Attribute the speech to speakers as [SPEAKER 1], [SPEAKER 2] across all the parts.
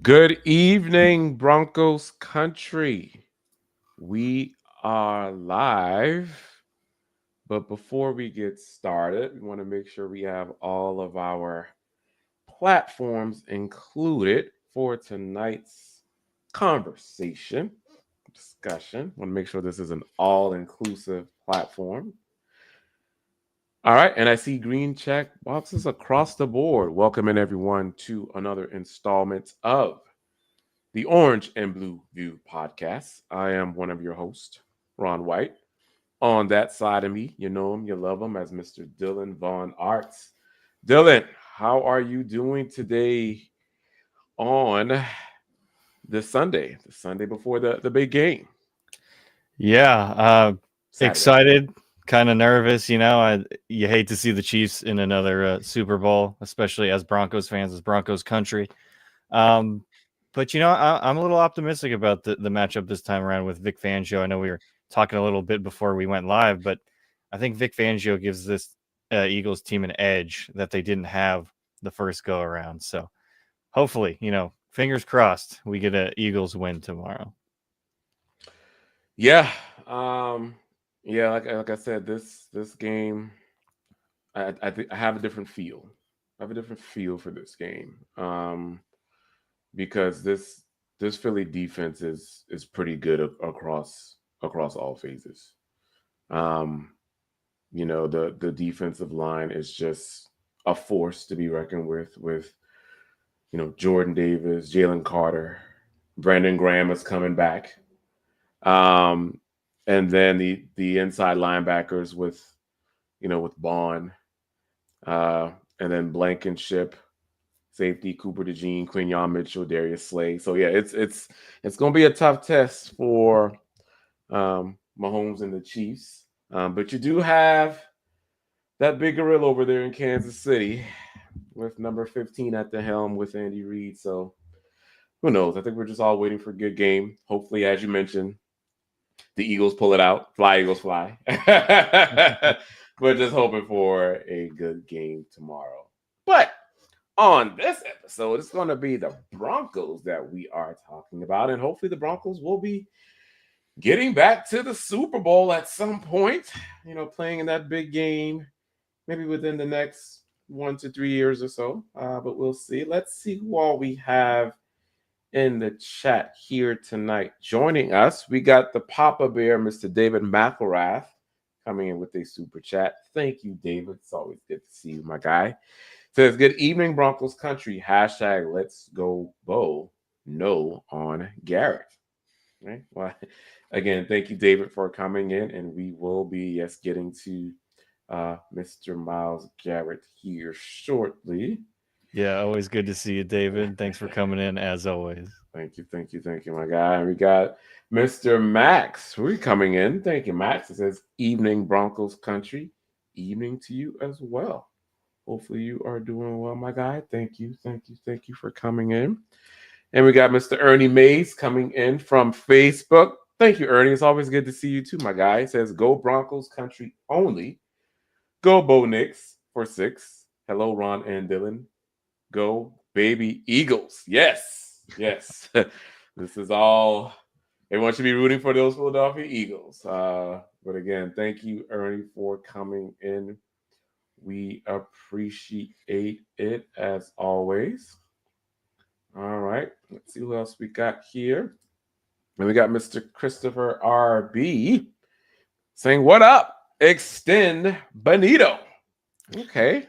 [SPEAKER 1] Good evening, Broncos country. We are live. But before we get started, we want to make sure we have all of our platforms included for tonight's conversation, discussion. Want to make sure this is an all inclusive platform. All right, and I see green check boxes across the board. Welcoming everyone to another installment of the Orange and Blue View podcast. I am one of your hosts, Ron White. On that side of me, you know him, you love him as Mr. Dylan Vaughn Arts. Dylan, how are you doing today on the Sunday before the big game?
[SPEAKER 2] Yeah,
[SPEAKER 1] Saturday.
[SPEAKER 2] excited, kind of nervous. You hate to see the Chiefs in another Super Bowl, especially as Broncos fans, as Broncos country. Um, but I'm a little optimistic about the matchup this time around with Vic Fangio. I know we were talking a little bit before we went live, but I think Vic Fangio gives this Eagles team an edge that they didn't have the first go around. So hopefully, fingers crossed, we get a Eagles win tomorrow.
[SPEAKER 1] Yeah. Um, yeah, like I said, this game I have a different feel. I have a different feel for this game. Because this Philly defense is pretty good across all phases. Um, the defensive line is just a force to be reckoned with Jordan Davis, Jalen Carter, Brandon Graham is coming back. Um, and then the inside linebackers with Bond, uh, and then Blankenship, safety Cooper DeJean, Quinion Mitchell, Darius Slay. So yeah, it's going to be a tough test for Mahomes and the Chiefs. But you do have that big gorilla over there in Kansas City with number 15 at the helm with Andy Reid. So who knows? I think we're just all waiting for a good game. Hopefully, as you mentioned, the Eagles pull it out. Fly, Eagles, fly. We're just hoping for a good game tomorrow. But on this episode, it's going to be the Broncos that we are talking about. And hopefully, the Broncos will be getting back to the Super Bowl at some point, playing in that big game, maybe within the next 1 to 3 years or so. But we'll see. Let's see who all we have in the chat here tonight. Joining us, we got the Papa Bear, Mr. David McElrath, coming in with a super chat. Thank you, David. It's always good to see you, my guy. Says, good evening, Broncos country. Hashtag let's go Bo. No on Garrett. Right? Well, again, thank you, David, for coming in. And we will be, yes, getting to Mr. Myles Garrett here shortly.
[SPEAKER 2] Yeah, always good to see you, David. Thanks for coming in as always.
[SPEAKER 1] Thank you, my guy. And we got Mr. Max. We're coming in. Thank you, Max. It says, evening, Broncos country. Evening to you as well. Hopefully you are doing well, my guy. Thank you for coming in. And we got Mr. Ernie Mays coming in from Facebook. Thank you, Ernie. It's always good to see you too, my guy. It says, go Broncos country only. Go Bo Nix for 6. Hello, Ron and Dylan. Go baby Eagles. Yes. This is all. Everyone should be rooting for those Philadelphia Eagles. But again, thank you, Ernie, for coming in. We appreciate it as always. All right. Let's see who else we got here. And we got Mr. Christopher RB saying, what up? Extend Bonitto. Okay.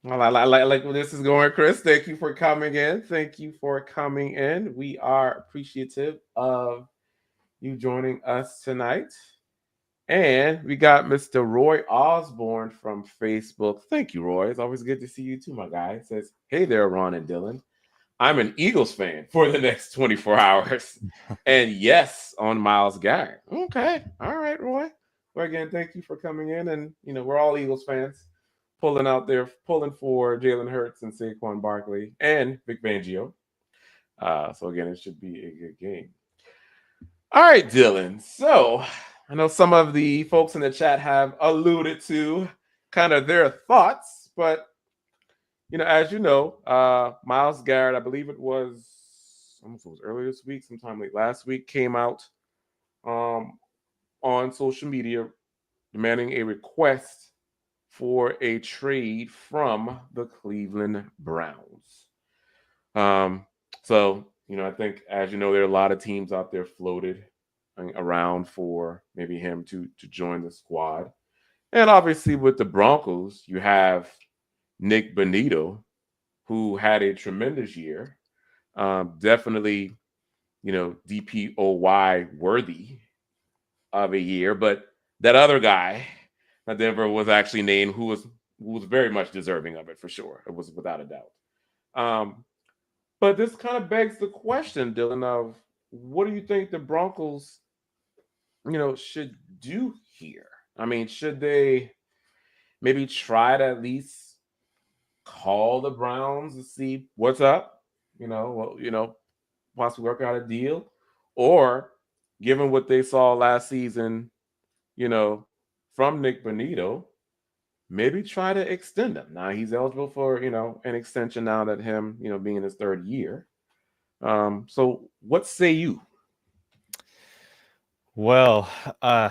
[SPEAKER 1] Well, I like where this is going, Chris. Thank you for coming in. We are appreciative of you joining us tonight. And we got Mr. Roy Osborne from Facebook. Thank you, Roy. It's always good to see you too, my guy. It says, hey there, Ron and Dylan. I'm an Eagles fan for the next 24 hours. And yes, on Myles Garrett. Okay. All right, Roy. Well, again, thank you for coming in. And, we're all Eagles fans pulling out there, pulling for Jalen Hurts and Saquon Barkley and Vic Fangio. So, again, it should be a good game. All right, Dylan. So, I know some of the folks in the chat have alluded to kind of their thoughts, but as you know, Myles Garrett, I believe it was almost it was earlier this week, sometime late last week, came out um, on social media demanding a request for a trade from the Cleveland Browns. Um, so, I think, as you know, there are a lot of teams out there floated around for maybe him to join the squad. And obviously, with the Broncos, you have Nik Bonitto, who had a tremendous year. Definitely, DPOY worthy of a year. But that other guy, Denver, was actually named, who was very much deserving of it for sure. It was without a doubt. Um, but this kind of begs the question, Dylan, of what do you think the Broncos, should do here? I mean, should they maybe try to at least call the Browns to see what's up? Possibly work out a deal, or given what they saw last season, you know, from Nik Bonitto, maybe try to extend him. Now he's eligible for, an extension now that him, being in his third year. So what say you?
[SPEAKER 2] Well, uh,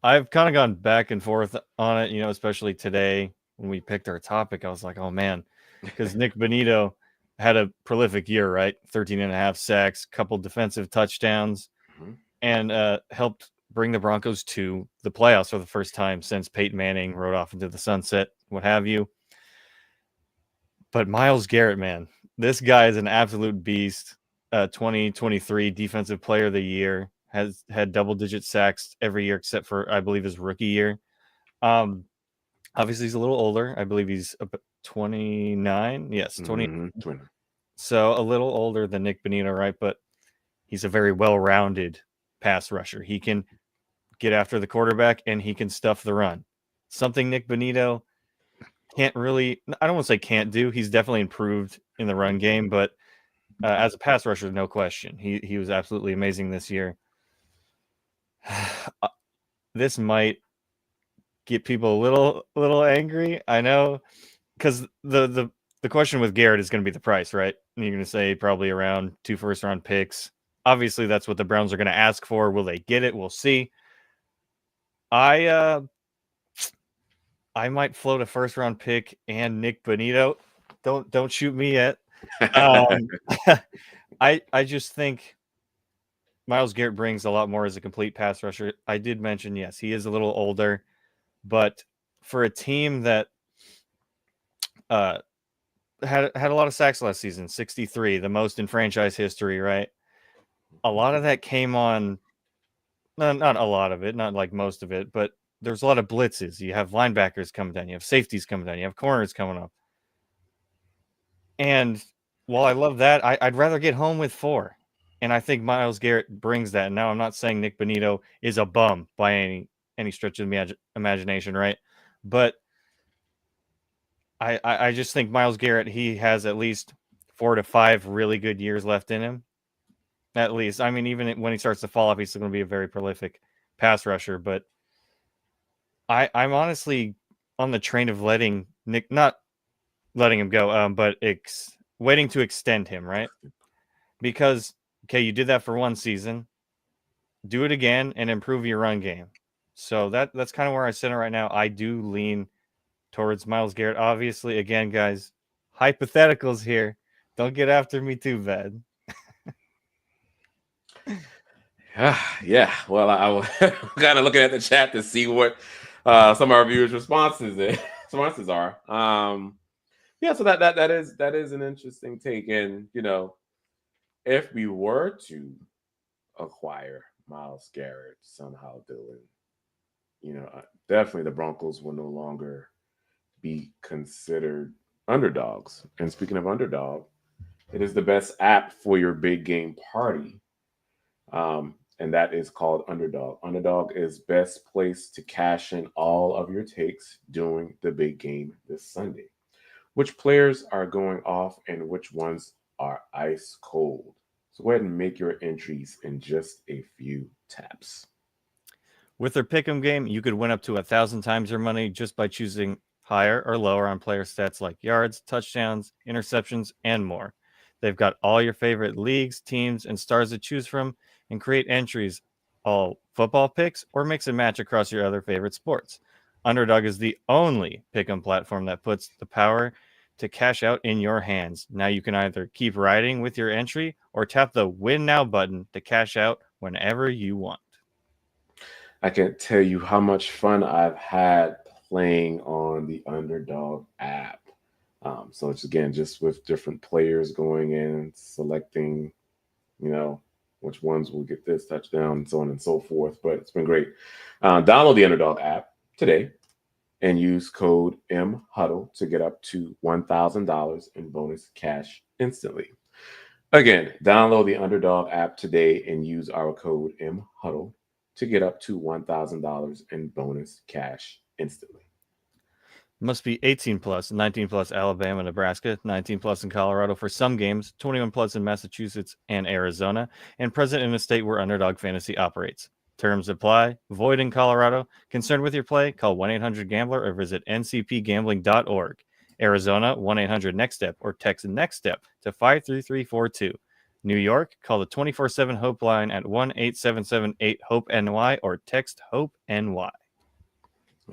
[SPEAKER 2] I've kind of gone back and forth on it, especially today when we picked our topic. I was like, oh man, because Nik Bonitto had a prolific year, right? 13 and a half sacks, couple defensive touchdowns,
[SPEAKER 1] Mhm.
[SPEAKER 2] and helped bring the Broncos to the playoffs for the first time since Peyton Manning rode off into the sunset, what have you. But Myles Garrett, man, this guy is an absolute beast. 2023 Defensive Player of the Year, has had double-digit sacks every year except for, I believe, his rookie year. Um, Obviously, he's a little older. I believe he's 29. Yes, 20.
[SPEAKER 1] Twin.
[SPEAKER 2] So a little older than Nik Bonitto, right? But he's a very well-rounded pass rusher. He can get after the quarterback and he can stuff the run. Something Nik Bonitto can't really, I don't want to say can't do. He's definitely improved in the run game, but as a pass rusher, no question. He was absolutely amazing this year. This might get people a little angry. I know, because the question with Garrett is going to be the price, right? And you're going to say probably around 2 first-round picks. Obviously, that's what the Browns are going to ask for. Will they get it? We'll see. I might float a first-round pick and Nik Bonitto. Don't shoot me yet. Um, I just think Myles Garrett brings a lot more as a complete pass rusher. I did mention, yes, he is a little older, but for a team that uh, had a lot of sacks last season, 63, the most in franchise history, right? A lot of that came on, not a lot of it, not like most of it, but there's a lot of blitzes. You have linebackers coming down, you have safeties coming down, you have corners coming up. And while I love that, I'd rather get home with 4. And I think Myles Garrett brings that. Now, I'm not saying Nik Bonitto is a bum by any stretch of the imagination, right? But I just think Myles Garrett, he has at least 4 to 5 really good years left in him. At least. I mean, even when he starts to fall off, he's still going to be a very prolific pass rusher. But I'm honestly on the train of letting Nick, not letting him go, but waiting to extend him, right? Because, okay, you did that for one season. Do it again and improve your run game. So that's kind of where I sit right now. I do lean towards Myles Garrett. Obviously, again, guys, hypotheticals here. Don't get after me too bad.
[SPEAKER 1] Yeah. Well, I was kind of looking at the chat to see what some of our viewers' responses are. Yeah. So that is an interesting take, and if we were to acquire Myles Garrett somehow, Dylan, definitely the Broncos will no longer be considered underdogs. And speaking of underdog, it is the best app for your big game party. And that is called Underdog. Underdog is best place to cash in all of your takes during the big game this Sunday. Which players are going off and which ones are ice cold. So go ahead and make your entries in just a few taps.
[SPEAKER 2] With their pick'em game, you could win up to 1,000 times your money just by choosing higher or lower on player stats like yards, touchdowns, interceptions, and more. They've got all your favorite leagues, teams, and stars to choose from, and create entries, all football picks, or mix and match across your other favorite sports. Underdog is the only pick'em platform that puts the power to cash out in your hands. Now you can either keep riding with your entry or tap the win now button to cash out whenever you want.
[SPEAKER 1] I can't tell you how much fun I've had playing on the Underdog app. So it's again just with different players going in, selecting, you know, which ones will get this touchdown, and so on and so forth. But it's been great. Download the Underdog app today and use code MHuddle to get up to $1,000 in bonus cash instantly. Again, download the Underdog app today and use our code MHuddle to get up to $1,000 in bonus cash instantly.
[SPEAKER 2] Must be 18 plus, 19 plus Alabama, Nebraska, 19 plus in Colorado for some games, 21 plus in Massachusetts and Arizona, and present in a state where Underdog Fantasy operates. Terms apply. Void in Colorado. Concerned with your play? Call 1-800-GAMBLER or visit ncpgambling.org. Arizona, 1-800-NEXT-STEP or text NEXT-STEP to 53342. New York, call the 24/7 Hope line at 1-877-8-HOPE-NY or text HOPE-NY.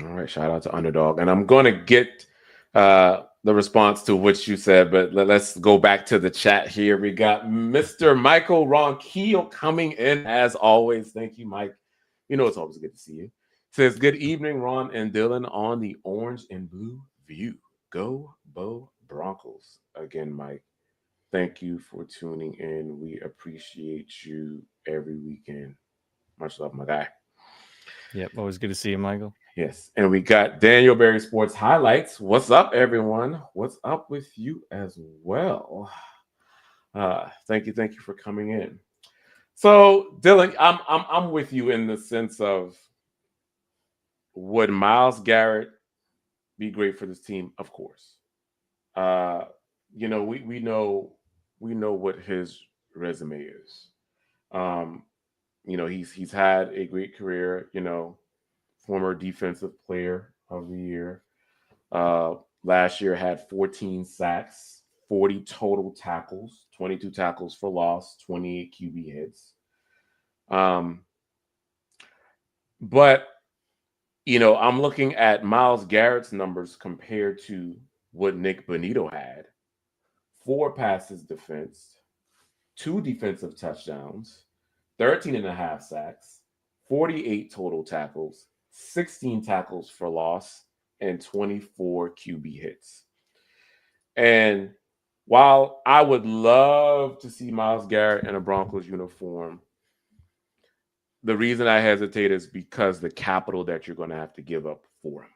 [SPEAKER 1] All right, shout out to Underdog. And I'm going to get the response to what you said, but let's go back to the chat here. We got Mr. Michael Ronquillo coming in as always. Thank you, Mike. You know it's always good to see you. Says, good evening, Ron and Dylan on the Orange and Blue View. Go Bo Broncos. Again, Mike, thank you for tuning in. We appreciate you every weekend. Much love, my guy.
[SPEAKER 2] Yep, always good to see you, Michael.
[SPEAKER 1] Yes. And we got Daniel Berry Sports Highlights. What's up, everyone? What's up with you as well? Thank you for coming in. So, Dylan, I'm with you in the sense of, would Myles Garrett be great for this team? Of course. You know, we know what his resume is. Um, you know, he's had a great career, you know, former defensive player of the year. Last year had 14 sacks, 40 total tackles, 22 tackles for loss, 28 QB hits. But you know, I'm looking at Myles Garrett's numbers compared to what Nik Bonitto had. 4 passes defensed, 2 defensive touchdowns, 13 and a half sacks, 48 total tackles, 16 tackles for loss, and 24 QB hits. And while I would love to see Myles Garrett in a Broncos uniform, the reason I hesitate is because the capital that you're going to have to give up for him.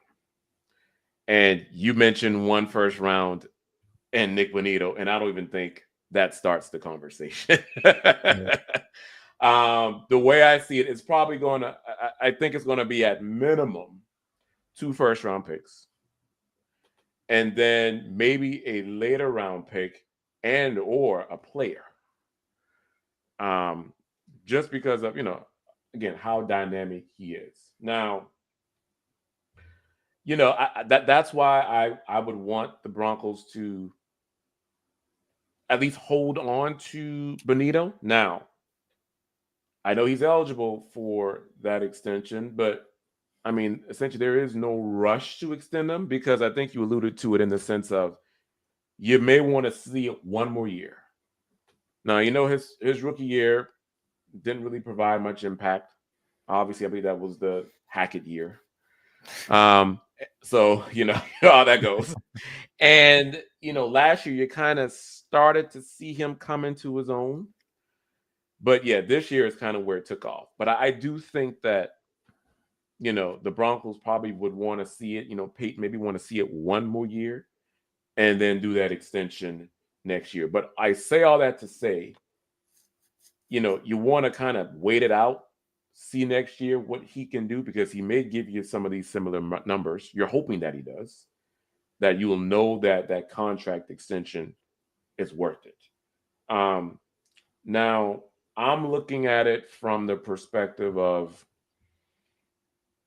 [SPEAKER 1] And you mentioned 1 first round and Nik Bonitto, and I don't even think that starts the conversation.
[SPEAKER 2] Yeah.
[SPEAKER 1] The way I see it, it's probably going to, I think it's going to be at minimum 2 first round picks, and then maybe a later round pick and or a player. Just because of, you know, again, how dynamic he is. Now, you know, that's why I would want the Broncos to at least hold on to Bonitto. Now, I know he's eligible for that extension, but I mean, essentially, there is no rush to extend him because I think you alluded to it in the sense of you may want to see it 1 more year. Now, you know, his rookie year didn't really provide much impact. Obviously, I believe that was the Hackett year. So you know how that goes. And you know, last year you kind of started to see him come into his own. But yeah, this year is kind of where it took off. But I do think that, you know, the Broncos probably would want to see it, you know, maybe want to see it 1 more year and then do that extension next year. But I say all that to say, you know, you want to kind of wait it out, see next year what he can do, because he may give you some of these similar numbers. You're hoping that he does, that you will know that that contract extension is worth it. Now, I'm looking at it from the perspective of,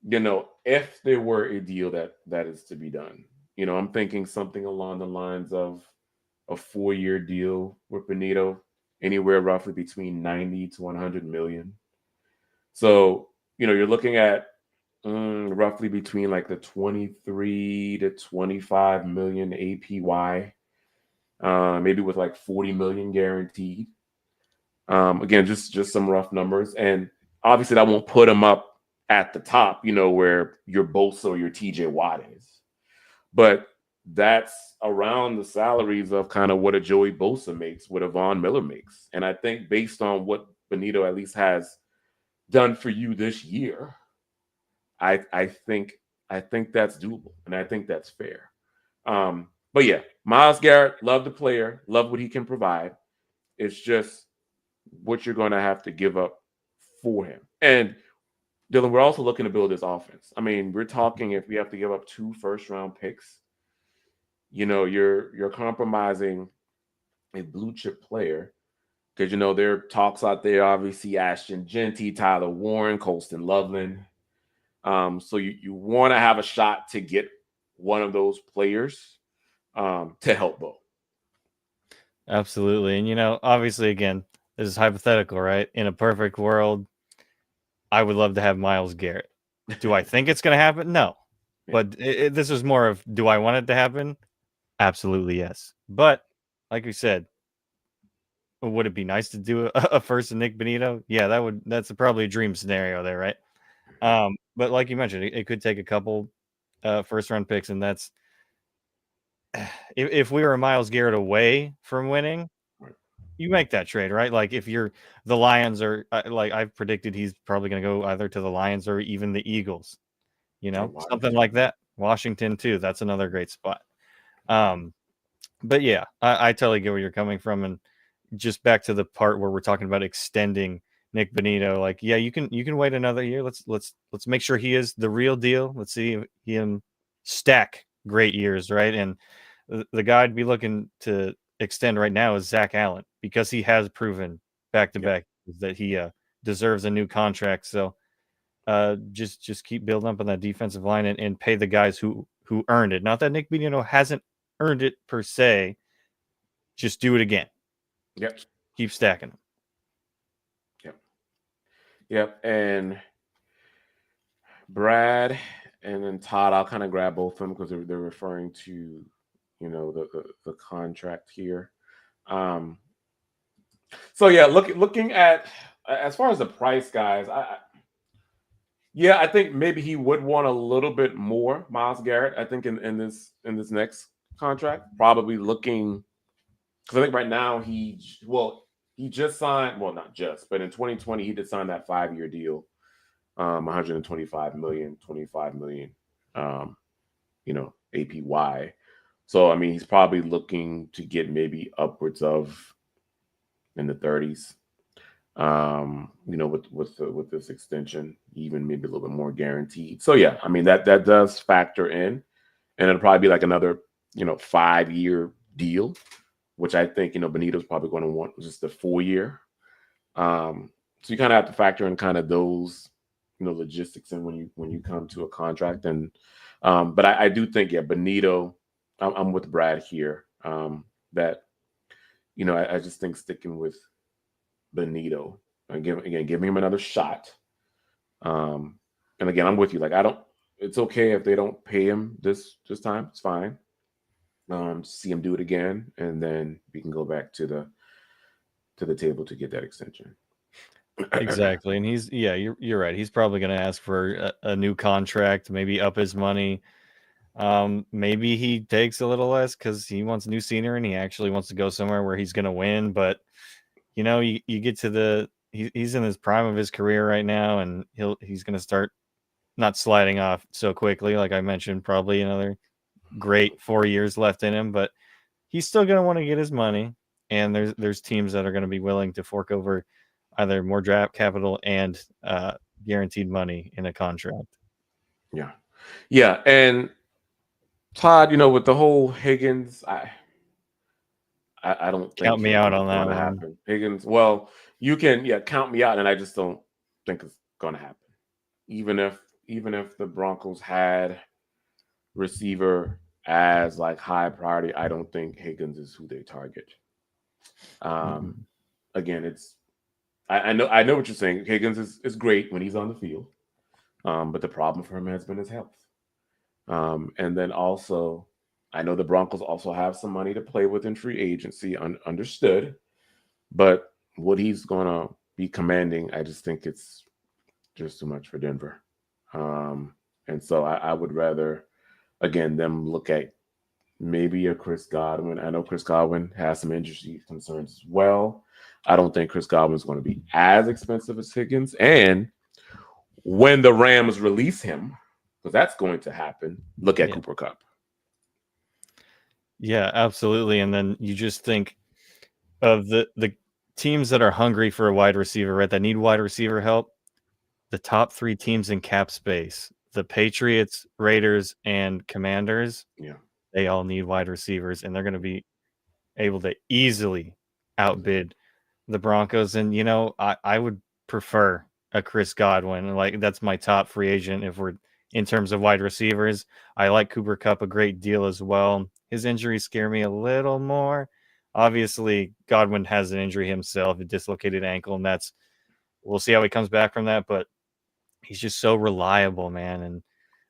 [SPEAKER 1] you know, if there were a deal that is to be done, I'm thinking something along the lines of a 4-year deal with Bonitto, anywhere roughly between 90 to 100 million. So, you're looking at roughly between like the 23 to 25 million APY, maybe with like 40 million guaranteed. Again, just some rough numbers, and obviously that won't put him up at the top, where your Bosa or your TJ Watt is, but that's around the salaries of kind of what a Joey Bosa makes, what a Von Miller makes, and I think based on what Bonitto at least has done for you this year, I think that's doable, and I think that's fair. But yeah, Myles Garrett, love the player, love what he can provide. It's just what you're going to have to give up for him. And Dylan, we're also looking to build this offense. I mean, we're talking if we have to give up 2 first-round picks, you're compromising a blue chip player because there are talks out there, obviously Ashton Genty, Tyler Warren, Colston Loveland. So you want to have a shot to get one of those players to help Bo.
[SPEAKER 2] Absolutely. And obviously, again, this is hypothetical, right? In a perfect world, I would love to have Myles Garrett. Do I think it's going to happen? No.
[SPEAKER 1] Yeah.
[SPEAKER 2] But this is more of, do I want it to happen? Absolutely, yes. But like we said, would it be nice to do a first of Nik Bonitto? Yeah, that's probably a dream scenario there, right? But like you mentioned, it could take a couple first round picks, and that's if we were Myles Garrett away from winning, you make that trade, right? Like if you're the Lions are like I've predicted he's probably going to go either to the Lions or even the Eagles, something like that. Washington too. That's another great spot. But yeah, I totally get where you're coming from, and just back to the part where we're talking about extending Nik Bonitto. Like, yeah, you can wait another year. Let's make sure he is the real deal. Let's see him stack great years, right? And the guy I'd be looking to extend right now is Zach Allen because he has proven back to back that he deserves a new contract. So just keep building up on that defensive line and pay the guys who earned it. Not that Nik Bonitto hasn't earned it per se. Just do it again.
[SPEAKER 1] Yep.
[SPEAKER 2] Keep stacking them.
[SPEAKER 1] Yep. And Brad and then Todd, I'll kind of grab both of them because they're referring to, the contract here. So yeah, looking at as far as the price, guys, I think maybe he would want a little bit more, Myles Garrett. I think in this next contract, probably looking because I think right now he just signed, well, not just, but in 2020 he did sign that 5-year deal, 125 million, 25 million, APY. So I mean he's probably looking to get maybe upwards of in the 30s. With this extension, even maybe a little bit more guaranteed. So yeah, I mean that does factor in, and it'll probably be like another 5-year deal, which I think Bonito's probably going to want just the 4-year. So you kind of have to factor in kind of those logistics in when you come to a contract, and but I do think Bonitto, I'm with Brad here, that I just think sticking with Bonitto and giving him another shot. And again, I'm with you. Like it's okay if they don't pay him this time. It's fine. See him do it again, and then we can go back to the table to get that extension.
[SPEAKER 2] Exactly, and you're right. He's probably going to ask for a new contract, maybe up his money. Maybe he takes a little less because he wants new scenery and he actually wants to go somewhere where he's going to win. But you get to he's in his prime of his career right now, and he's going to start not sliding off so quickly. Like I mentioned, probably another great 4 years left in him, but he's still going to want to get his money. And there's teams that are going to be willing to fork over either more draft capital and guaranteed money in a contract.
[SPEAKER 1] Yeah, and Todd, with the whole Higgins, I don't think
[SPEAKER 2] Count me out on that
[SPEAKER 1] going to
[SPEAKER 2] one.
[SPEAKER 1] happen. Higgins, well, you can count me out, and I just don't think it's going to happen. Even if the Broncos had receiver as like high priority, I don't think Higgins is who they target. Um,
[SPEAKER 2] Mhm.
[SPEAKER 1] Again, I know what you're saying. Higgins is great when he's on the field, but the problem for him has been his health. And then also, I know the Broncos also have some money to play with in free agency, understood. But what he's gonna be commanding, I just think it's just too much for Denver. Um, and so I would rather, again, them look at maybe a Chris Godwin. I know Chris Godwin has some injury concerns as well. I don't think Chris Godwin is going to be as expensive as Higgins. And when the Rams release him, because that's going to happen, look at
[SPEAKER 2] Yeah.
[SPEAKER 1] Cooper Cup.
[SPEAKER 2] Yeah, absolutely. And then you just think of the teams that are hungry for a wide receiver, right? That need wide receiver help. The top 3 teams in cap space, the Patriots, Raiders, and Commanders,
[SPEAKER 1] Yeah.
[SPEAKER 2] they all need wide receivers, and they're going to be able to easily outbid the Broncos. And, I would prefer a Chris Godwin. Like, that's my top free agent if we're in terms of wide receivers. I like Cooper Cup a great deal as well. His injuries scare me a little more. Obviously, Godwin has an injury himself, a dislocated ankle, and we'll see how he comes back from that. But he's just so reliable, man, and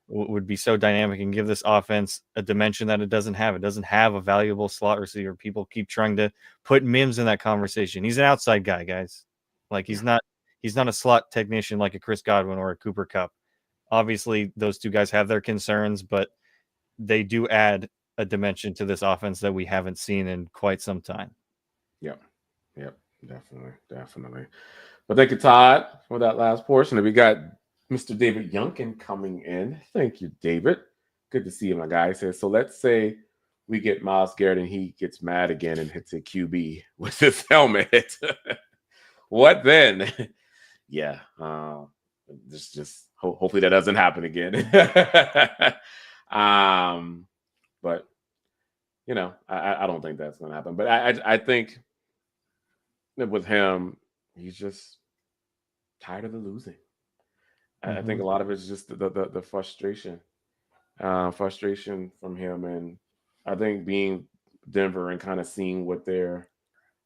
[SPEAKER 2] would be so dynamic and give this offense a dimension that it doesn't have. It doesn't have a valuable slot receiver. People keep trying to put Mims in that conversation. He's an outside guy, guys. Like
[SPEAKER 1] Yeah.
[SPEAKER 2] he's not a slot technician like a Chris Godwin or a Cooper Cup. Obviously, those two guys have their concerns, but they do add a dimension to this offense that we haven't seen in quite some time.
[SPEAKER 1] Yep. Yep. Definitely. Definitely. But thank you, Todd, for that last portion. And we got Mr. David Yunkin coming in. Thank you, David. Good to see you, my guy. He says, so let's say we get Myles Garrett and he gets mad again and hits a QB with his helmet. What then? Yeah. Hopefully that doesn't happen again. um, but I don't think that's gonna happen. But I think that with him, he's just tired of the losing. I think
[SPEAKER 2] Mm-hmm.
[SPEAKER 1] a lot of it's just the frustration, frustration from him, and I think being Denver and kind of seeing what they're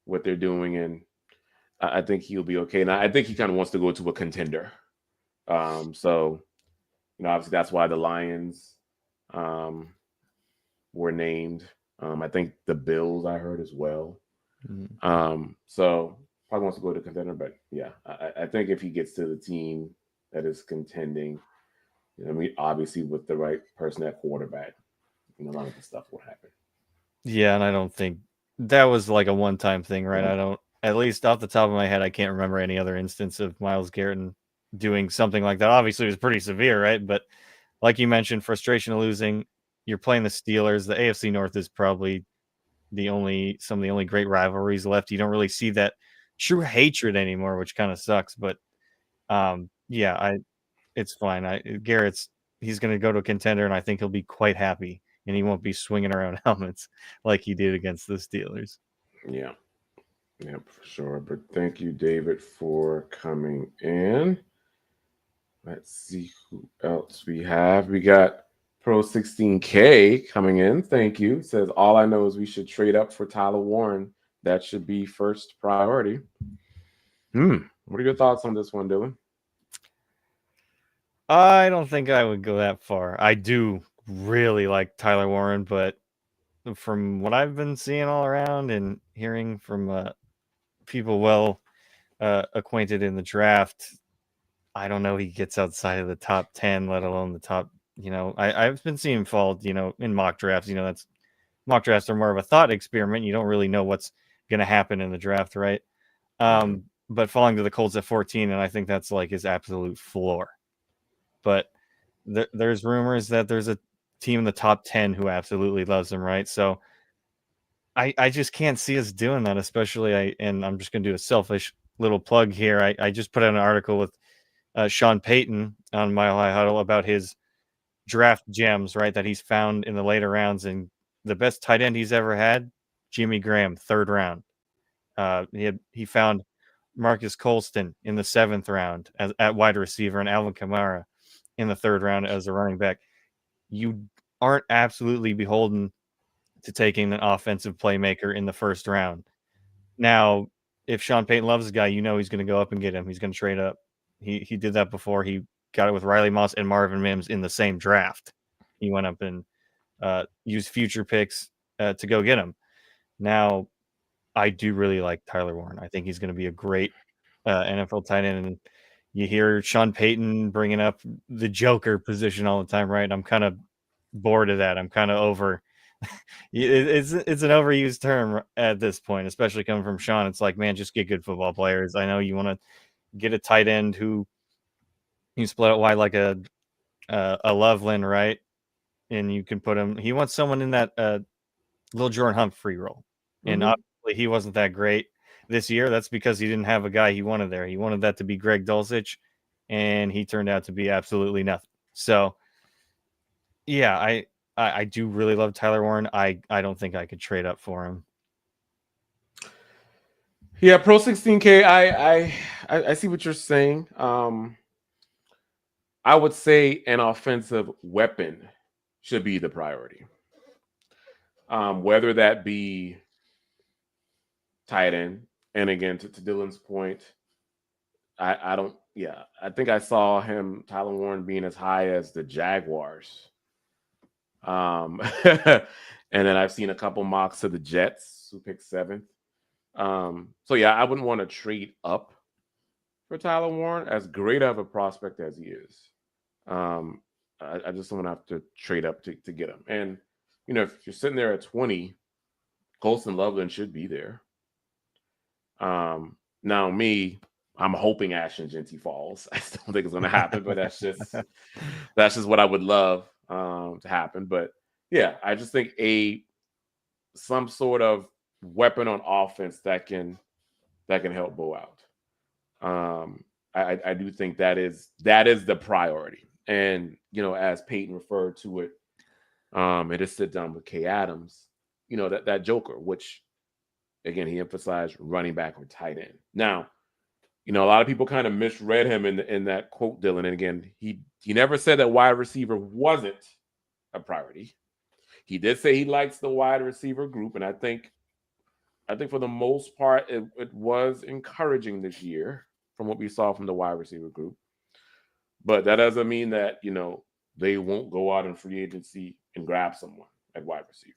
[SPEAKER 1] doing, and I think he'll be okay. And I think he kind of wants to go to a contender. So obviously that's why the Lions um, were named. I think the Bills I heard as well.
[SPEAKER 2] Mm-hmm.
[SPEAKER 1] So probably wants to go to contender, but yeah, I think if he gets to the team that is contending, I mean, obviously with the right person at quarterback, none of the stuff will happen.
[SPEAKER 2] Yeah, and I don't think that was like a one-time thing, right? I don't, at least off the top of my head, I can't remember any other instance of Myles Garrett doing something like that. Obviously, it was pretty severe, right? But like you mentioned, frustration of losing. You're playing the Steelers. The AFC North is probably some of the only great rivalries left. You don't really see that true hatred anymore, which kind of sucks. But yeah, it's fine. He's going to go to a contender, and I think he'll be quite happy, and he won't be swinging around helmets like he did against the Steelers.
[SPEAKER 1] Yeah, yeah, for sure. But thank you, David, for coming in. Let's see who else we have. We got Pro 16K coming in. Thank you. Says all I know is we should trade up for Tyler Warren. That should be first priority. What are your thoughts on this one, Dylan?
[SPEAKER 2] I don't think I would go that far. I do really like Tyler Warren, but from what I've been seeing all around and hearing from people well acquainted in the draft, I don't know he gets outside of the top 10, let alone the top. I've been seeing him fall, in mock drafts. That's mock drafts are more of a thought experiment. You don't really know what's going to happen in the draft, right?
[SPEAKER 1] Mm-hmm.
[SPEAKER 2] But falling to the Colts at 14, and I think that's like his absolute floor. But there's rumors that there's a team in the top 10 who absolutely loves him, right? So I just can't see us doing that, especially and I'm just going to do a selfish little plug here. I just put out an article with Sean Payton on Mile High Huddle about his draft gems, right? That he's found in the later rounds, and the best tight end he's ever had, Jimmy Graham, 3rd round. He found Marcus Colston in the 7th round at wide receiver, and Alvin Kamara in the 3rd round as a running back. You aren't absolutely beholden to taking an offensive playmaker in the first round. Now, if Sean Payton loves a guy, he's going to go up and get him. He's going to trade up. He did that before. He got it with Riley Moss and Marvin Mims in the same draft. He went up and used future picks to go get him. Now, I do really like Tyler Warren. I think he's going to be a great NFL tight end. And you hear Sean Payton bringing up the Joker position all the time, right? I'm kind of bored of that. I'm kind of over. It's an overused term at this point, especially coming from Sean. It's like, man, just get good football players. I know you want to get a tight end who you split out wide like a Loveland, right? And you can put him. He wants someone in that little Jordan Humphrey role, and obviously he wasn't that great this year. That's because he didn't have a guy he wanted there. He wanted that to be Greg Dulcich, and he turned out to be absolutely nothing. So, yeah, I do really love Tyler Warren. I don't think I could trade up for him.
[SPEAKER 1] Yeah, Pro 16K. I see what you're saying. I would say an offensive weapon should be the priority. Whether that be tight end, and again, to Dylan's point, I don't. Yeah, I think I saw Tyler Warren, being as high as the Jaguars. And then I've seen a couple mocks to the Jets, who picked 7th. So yeah, I wouldn't want to trade up for Tyler Warren, as great of a prospect as he is. I just don't want to have to trade up to get him. And if you're sitting there at 20, Colston Loveland should be there. Now I'm hoping Ashton Genty falls. I still don't think it's going to happen, but that's just what I would love to happen. But yeah, I just think some sort of weapon on offense that can help Bo out. I do think that is the priority. And as Peyton referred to it, it is sit down with Kay Adams. That Joker, which again he emphasized running back or tight end. Now, a lot of people kind of misread him in that quote, Dylan. And again, he never said that wide receiver wasn't a priority. He did say he likes the wide receiver group, and I think for the most part it was encouraging this year from what we saw from the wide receiver group. But that doesn't mean that they won't go out in free agency and grab someone at wide receiver.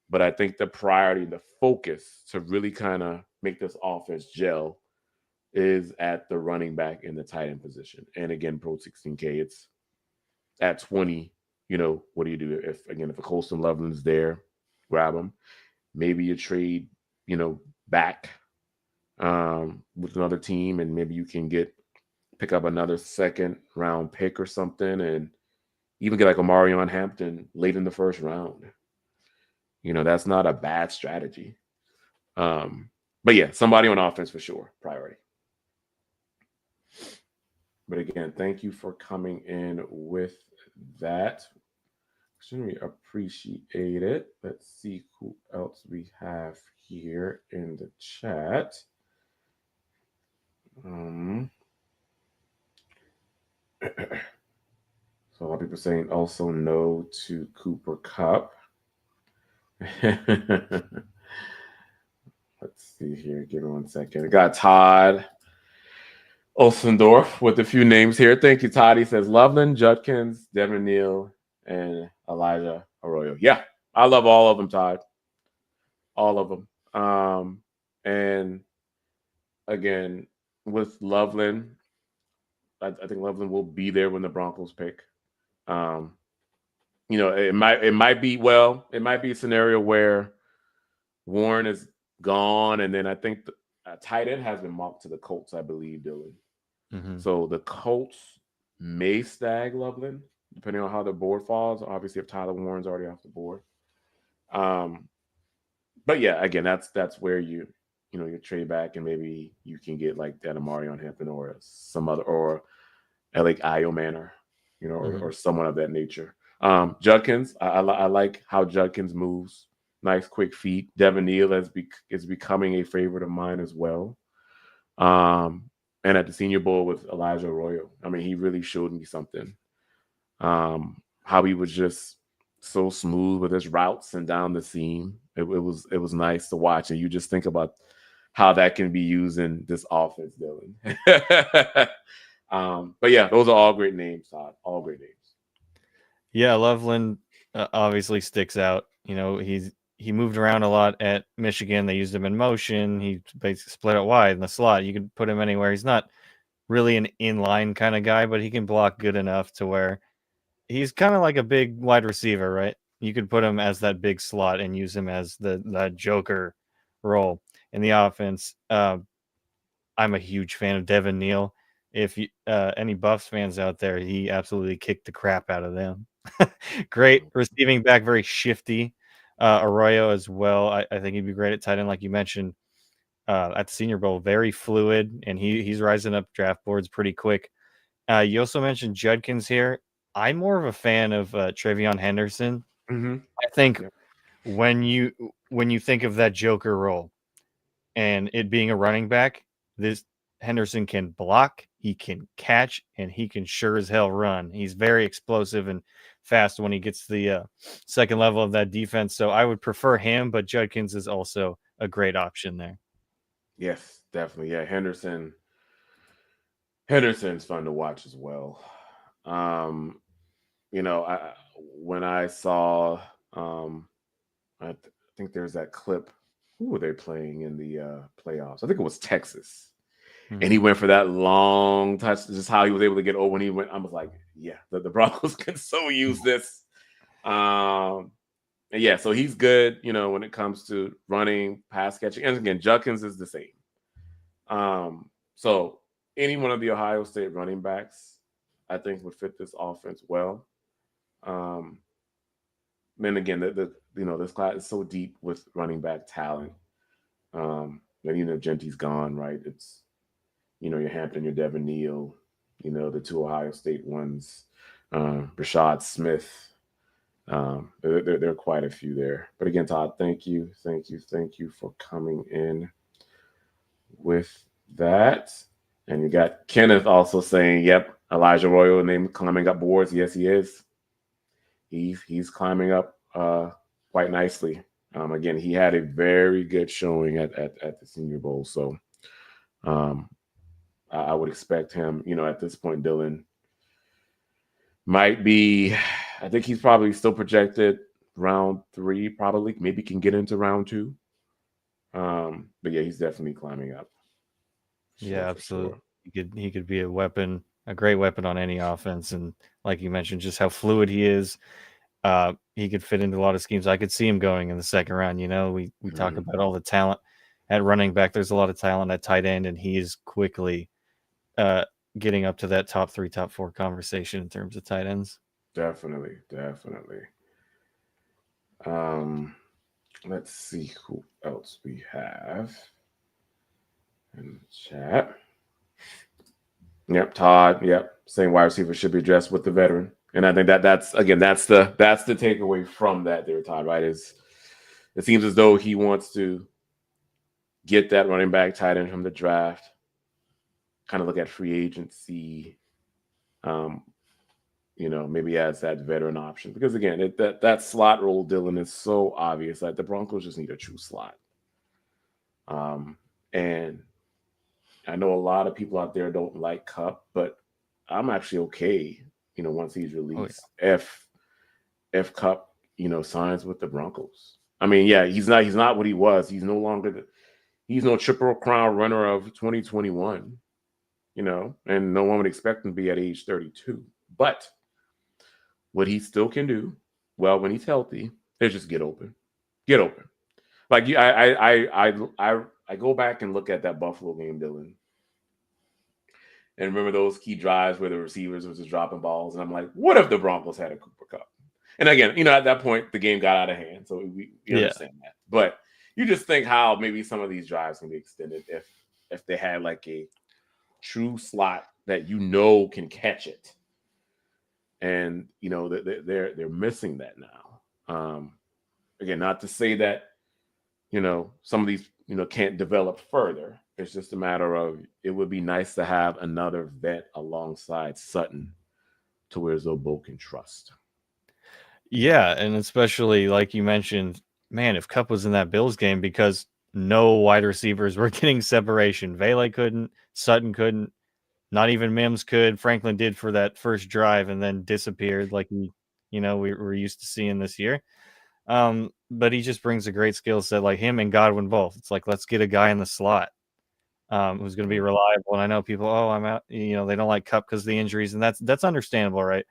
[SPEAKER 1] But I think the priority, the focus to really kind of make this offense gel is at the running back and the tight end position. And again, Pro 16K, it's at 20. What do you do if a Colston Loveland's there? Grab him. Maybe you trade, back with another team, and maybe you can pick up another second round pick or something, and even get like a Marion Hampton late in the first round. That's not a bad strategy. But yeah, somebody on offense for sure, priority. But again, thank you for coming in with that. Extremely appreciate it. Let's see who else we have here in the chat. So a lot of people saying also no to Cooper Kupp. Let's see here. Give me 1 second. I got Todd Olsendorf with a few names here. Thank you, Todd. He says Loveland, Judkins, Devin Neal, and Elijah Arroyo. Yeah, I love all of them, Todd. All of them. And again, with Loveland, I think Loveland will be there when the Broncos pick. It might be a scenario where Warren is gone, and then I think the tight end has been mocked to the Colts, I believe, Dylan. Mm-hmm. So the Colts may stag Loveland, depending on how the board falls. Obviously, if Tyler Warren's already off the board. But yeah, again, that's where you trade back, and maybe you can get like that Amarion Hampton or some other, or Alec Io Manor, or someone of that nature. Judkins, I like how Judkins moves. Nice, quick feet. Devin Neal is becoming a favorite of mine as well. And at the Senior Bowl with Elijah Arroyo, I mean, he really showed me something. How he was just so smooth with his routes and down the seam. It was nice to watch, and you just think about how that can be used in this offense, Dylan. But yeah, those are all great names, Todd. All great names.
[SPEAKER 2] Yeah, Loveland obviously sticks out. He moved around a lot at Michigan. They used him in motion. He basically split it wide in the slot. You could put him anywhere. He's not really an inline kind of guy, but he can block good enough to where he's kind of like a big wide receiver, right? You could put him as that big slot and use him as that joker role in the offense. I'm a huge fan of Devin Neal. If you, any Buffs fans out there, he absolutely kicked the crap out of them. Great receiving back, very shifty. Arroyo as well. I think he'd be great at tight end, like you mentioned at the Senior Bowl. Very fluid, and he's rising up draft boards pretty quick. You also mentioned Judkins here. I'm more of a fan of Travion Henderson.
[SPEAKER 1] Mm-hmm.
[SPEAKER 2] I think
[SPEAKER 1] Yep.
[SPEAKER 2] when you think of that joker role and it being a running back, this Henderson can block, he can catch, and he can sure as hell run. He's very explosive and fast when he gets to the second level of that defense. So I would prefer him, but Judkins is also a great option there.
[SPEAKER 1] Yes, definitely. Yeah, Henderson's fun to watch as well. Um, when I saw, think there's that clip. Who were they playing in the playoffs? I think it was Texas, and he
[SPEAKER 2] Mm-hmm.
[SPEAKER 1] went for that long touch. Just how he was able to get over when he went. I was like, yeah, the Broncos can so use this. And yeah, so he's good. When it comes to running, pass catching, and again, Judkins is the same. So any one of the Ohio State running backs, I think, would fit this offense well. Um, then again, this class is so deep with running back talent. And Genti's gone, right? It's your Hampton, your Devin Neal, the two Ohio State ones, Rashad Smith. There are quite a few there. But again, Todd, thank you for coming in with that. And you got Kenneth also saying, "Yep, Elijah Royal name climbing up boards. Yes, he is. He's climbing up quite nicely. Again, he had a very good showing at the Senior Bowl, so um, I would expect him. At this point, Dylan might be. I think he's probably still projected round 3. Probably maybe can get into round 2. But yeah, he's definitely climbing up.
[SPEAKER 2] Yeah,
[SPEAKER 1] For
[SPEAKER 2] absolutely.
[SPEAKER 1] sure.
[SPEAKER 2] He could be a weapon, a great weapon on any offense, and like you mentioned, just how fluid he is. He could fit into a lot of schemes. I could see him going in the second round. We talk
[SPEAKER 1] Mm-hmm.
[SPEAKER 2] about all the talent at running back. There's a lot of talent at tight end, and he is quickly uh, getting up to that top 3, top 4 conversation in terms of tight ends.
[SPEAKER 1] Definitely. Um, let's see who else we have in the chat. Yep, Todd. Yep, same wide receiver should be addressed with the veteran, and I think that's the takeaway from that there, Todd. Right? Is it seems as though he wants to get that running back tight end from the draft, kind of look at free agency, um, maybe as that veteran option because again, that slot role, Dylan, is so obvious that the Broncos just need a true slot. And I know a lot of people out there don't like Cup, but I'm actually okay. Once he's
[SPEAKER 2] Oh yeah,
[SPEAKER 1] released, if Cup, signs with the Broncos. I mean, yeah, he's not what he was. He's no longer he's no triple crown runner of 2021. And no one would expect him to be at age 32. But what he still can do, well, when he's healthy, is just get open. Like I go back and look at that Buffalo game, Dylan, and remember those key drives where the receivers was just dropping balls, and I'm like, what if the Broncos had a Cooper Cup? And again, at that point the game got out of hand, so we
[SPEAKER 2] yeah.
[SPEAKER 1] understand that. But you just think how maybe some of these drives can be extended if they had like a true slot that can catch it, and they're missing that now. Again, not to say that some of these can't develop further. It's just a matter of it would be nice to have another vet alongside Sutton to where Zobo can trust.
[SPEAKER 2] Yeah, and especially like you mentioned, man, if Cup was in that Bills game because no wide receivers were getting separation. Vele couldn't, Sutton couldn't, not even Mims could. Franklin did for that first drive and then disappeared like we were used to seeing this year. But he just brings a great skill set, like him and Godwin both. It's like, let's get a guy in the slot who's going to be
[SPEAKER 1] Mhm.
[SPEAKER 2] reliable. And I know people, oh, I'm out, they don't like Cup because of the injuries, and that's understandable, right?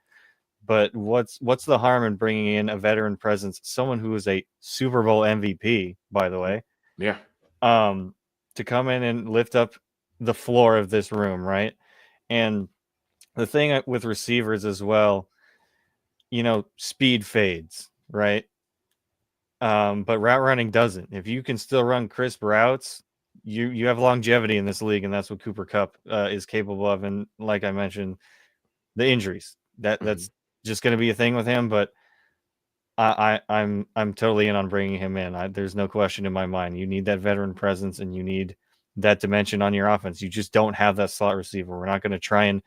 [SPEAKER 2] But what's the harm in bringing in a veteran presence, someone who is a Super Bowl MVP, by the way,
[SPEAKER 1] Yeah.
[SPEAKER 2] um, to come in and lift up the floor of this room, right? And the thing with receivers as well, speed fades, right? But route running doesn't. If you can still run crisp routes, you have longevity in this league, and that's what Cooper Cup is capable of. And like I mentioned, the injuries
[SPEAKER 1] Mhm.
[SPEAKER 2] that's just going to be a thing with him. But I'm totally in on bringing him in. There's no question in my mind. You need that veteran presence, and you need that dimension on your offense. You just don't have that slot receiver. We're not going to try and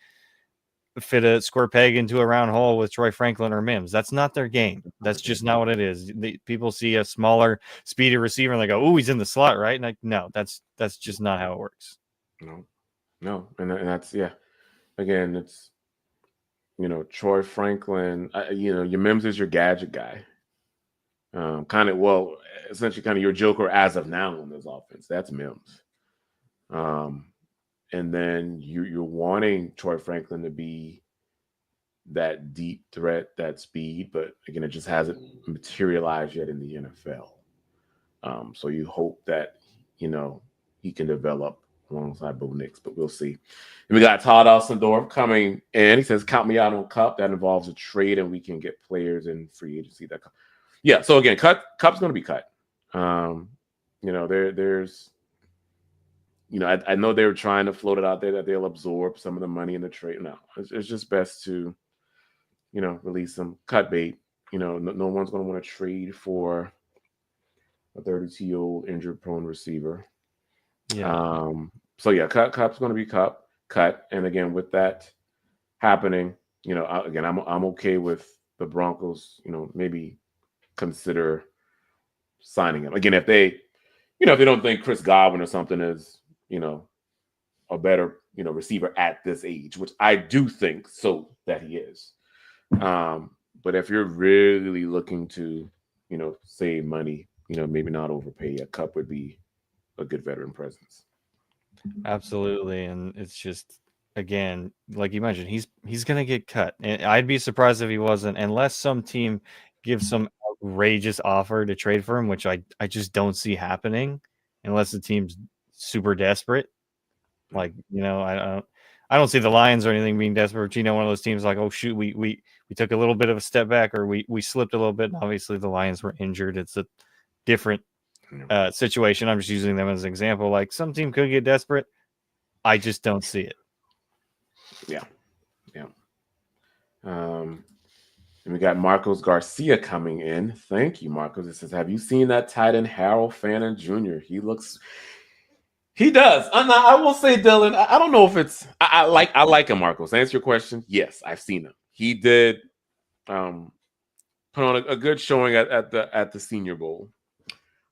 [SPEAKER 2] fit a square peg into a round hole with Troy Franklin or Mims. That's not their game. That's just not what it is. People see a smaller, speedy receiver and they go, "Oh, he's in the slot, right?" And no, that's just not how it works.
[SPEAKER 1] No, no, and that's yeah. Again, it's Troy Franklin. Your Mims is your gadget guy. Kind of well, essentially, kind of your joker as of now in this offense. That's Mims. Um, and then you're wanting Troy Franklin to be that deep threat, that speed, but again, it just hasn't materialized yet in the NFL. So you hope that you know he can develop alongside Bo Nix, but we'll see. And we got Todd Alcindorf coming in. He says, "Count me out on Cup. That involves a trade, and we can get players in free agency." Yeah. So again, Cup's going to be cut. Um, there's I know they were trying to float it out there that they'll absorb some of the money in the trade. No, it's just best to release some cut bait. No one's going to want to trade for a 32-year-old injured prone receiver.
[SPEAKER 2] Yeah,
[SPEAKER 1] So yeah, Cup's going to be cut, and again with that happening, again I'm okay with the Broncos. Maybe consider signing him again if they don't think Chris Godwin or something is you know a better receiver at this age, which I do think so that he is. But if you're really looking to save money, maybe not overpay, a Cup would be a good veteran presence.
[SPEAKER 2] absolutely. And it's just, again, like you mentioned, he's gonna get cut. And I'd be surprised if he wasn't, unless some team gives some outrageous offer to trade for him, which I just don't see happening unless the team's super desperate. Like, I don't see the Lions or anything being desperate. But, one of those teams like, oh shoot, we took a little bit of a step back, or we slipped a little bit. And obviously, the Lions were injured. It's a different situation. I'm just using them as an example. Like, some team could get desperate. I just don't see it.
[SPEAKER 1] Yeah, yeah. Um, and we got Marcos Garcia coming in. Thank you, Marcos. It says, "Have you seen that tight end Harold Fannin Jr.? He does. I will say, Dylan. I don't know if it's. I like him, Marcos. To answer your question, yes, I've seen him. He did um, put on a good showing at the Senior Bowl.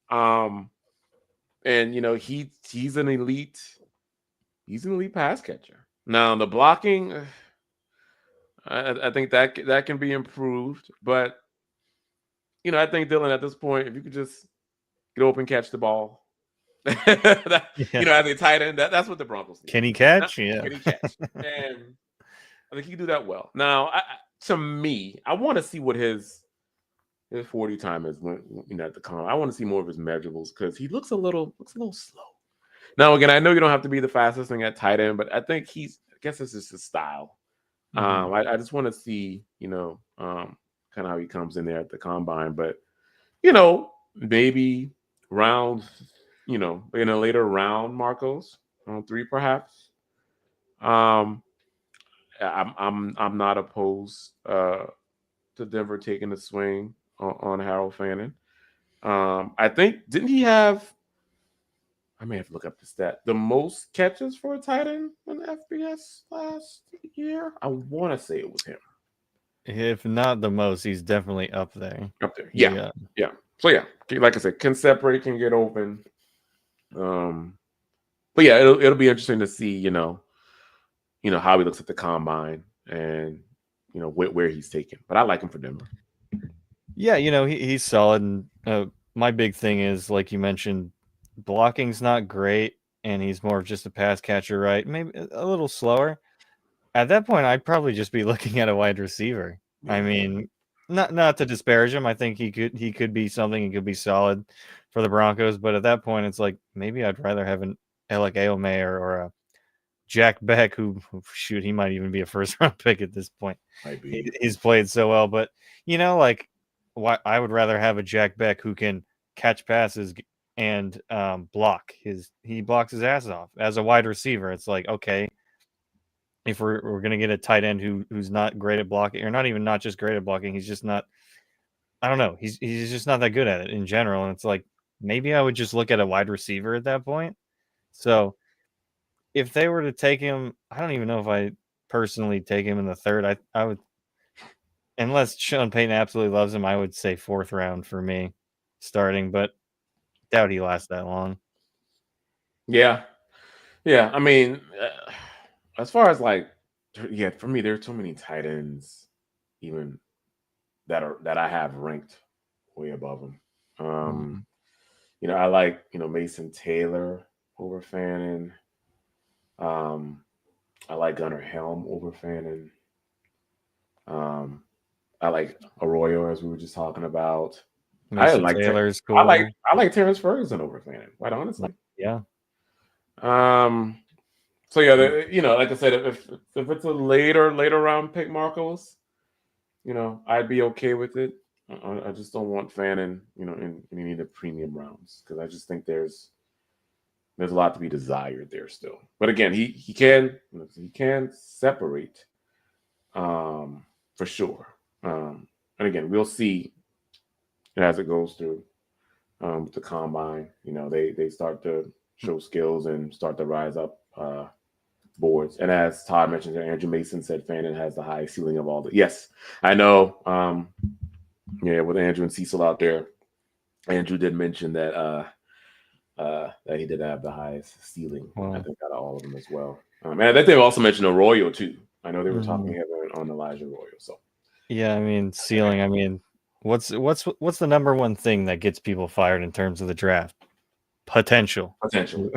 [SPEAKER 1] Um, and he's an elite. He's an elite pass catcher. Now the blocking, I think that can be improved, but I think Dylan at this point, if you could just get open, catch the ball,
[SPEAKER 2] Yeah.
[SPEAKER 1] as a tight end, that's what the Broncos need.
[SPEAKER 2] Can he
[SPEAKER 1] Now,
[SPEAKER 2] catch? Yeah.
[SPEAKER 1] can he catch? And I think he can do that well. Now, to me, I want to see what his 40 time is when at the con. I want to see more of his measurables because he looks a little slow. Now, again, I know you don't have to be the fastest thing at tight end, but I think I guess this is his style.
[SPEAKER 2] Mhm.
[SPEAKER 1] I just want to see, kind of how he comes in there at the combine. But, maybe round, in a later round, Marcos, round 3 perhaps. Um, I'm not opposed to Denver taking a swing on Harold Fannin. I think didn't he have? I may have to look up the stat. The most catches for a tight end in the FBS last year. I want to say it was him.
[SPEAKER 2] If not the most, he's definitely up there.
[SPEAKER 1] up there. Yeah,
[SPEAKER 2] He,
[SPEAKER 1] yeah. So yeah, like I said, can separate, can get open. Um, but yeah, it'll be interesting to see, how he looks at the combine and where he's taken. But I like him for Denver.
[SPEAKER 2] yeah, he's solid. And my big thing is, like you mentioned, blocking's not great, and he's more of just a pass catcher, right? Maybe a little slower. At that point, I'd probably just be looking at a wide receiver. I
[SPEAKER 1] Yeah,
[SPEAKER 2] mean, not to disparage him. I think he could be something. He could be solid for the Broncos. But at that point, it's like maybe I'd rather have an Alec Aome or a Jack Beck, who shoot, he might even be a first round pick at this point.
[SPEAKER 1] might be.
[SPEAKER 2] He's played so well, but like why I would rather have a Jack Beck who can catch passes and block. He blocks his ass off as a wide receiver. It's like, okay, if we're gonna get a tight end who's not great at blocking, or not just great at blocking, he's just not. I don't know. He's just not that good at it in general, and it's like maybe I would just look at a wide receiver at that point. So if they were to take him, I don't even know if I personally take him in the third. I would, unless Sean Payton absolutely loves him, I would say fourth round for me starting, but doubt he lasts that long.
[SPEAKER 1] Yeah, yeah. I mean, as far as like, yeah, for me, there are too many tight ends, even that I have ranked way above him.
[SPEAKER 2] Mhm.
[SPEAKER 1] I like Mason Taylor over Fannin. Um, I like Gunnar Helm over Fannin. Um, I like Arroyo, as we were just talking about. I
[SPEAKER 2] Mason
[SPEAKER 1] like
[SPEAKER 2] Taylor is
[SPEAKER 1] I like
[SPEAKER 2] cool.
[SPEAKER 1] I like Terrence Ferguson over Fannin, quite honestly.
[SPEAKER 2] Yeah.
[SPEAKER 1] Um, so yeah, like I said, if it's a later round pick, Marcos, I'd be okay with it. I just don't want Fannin, in any of the premium rounds because I just think there's a lot to be desired there still. But again, he can separate, for sure. And again, we'll see as it goes through, with the combine. They start to show skills and start to rise up, boards. And as Todd mentioned, Andrew Mason said Fannin has the highest ceiling of all the. Yes, I know. Yeah, with Andrew and Cecil out there, Andrew did mention that he did have the highest ceiling, I
[SPEAKER 2] Well,
[SPEAKER 1] think, out of all of them as well. And I think they also mentioned Arroyo too. I know they were talking
[SPEAKER 2] mhm.
[SPEAKER 1] heavily on Elijah Arroyo. So
[SPEAKER 2] Yeah, I mean, ceiling. I mean, what's the number one thing that gets people fired in terms of the draft? Potential.
[SPEAKER 1] potential.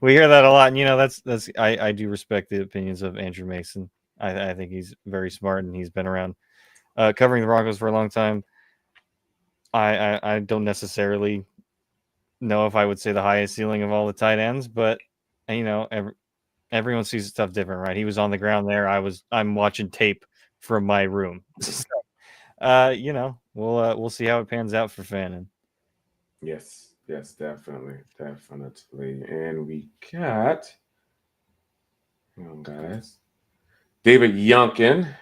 [SPEAKER 2] We hear that a lot, and that's I do respect the opinions of Andrew Mason. I think he's very smart, and he's been around covering the Broncos for a long time. I don't necessarily know if I would say the highest ceiling of all the tight ends, but everyone sees stuff different, right? He was on the ground there. I'm watching tape from my room. So, we'll see how it pans out for Fannin.
[SPEAKER 1] Yes, yes, definitely, definitely. And we got, hang on, guys, David Youngkin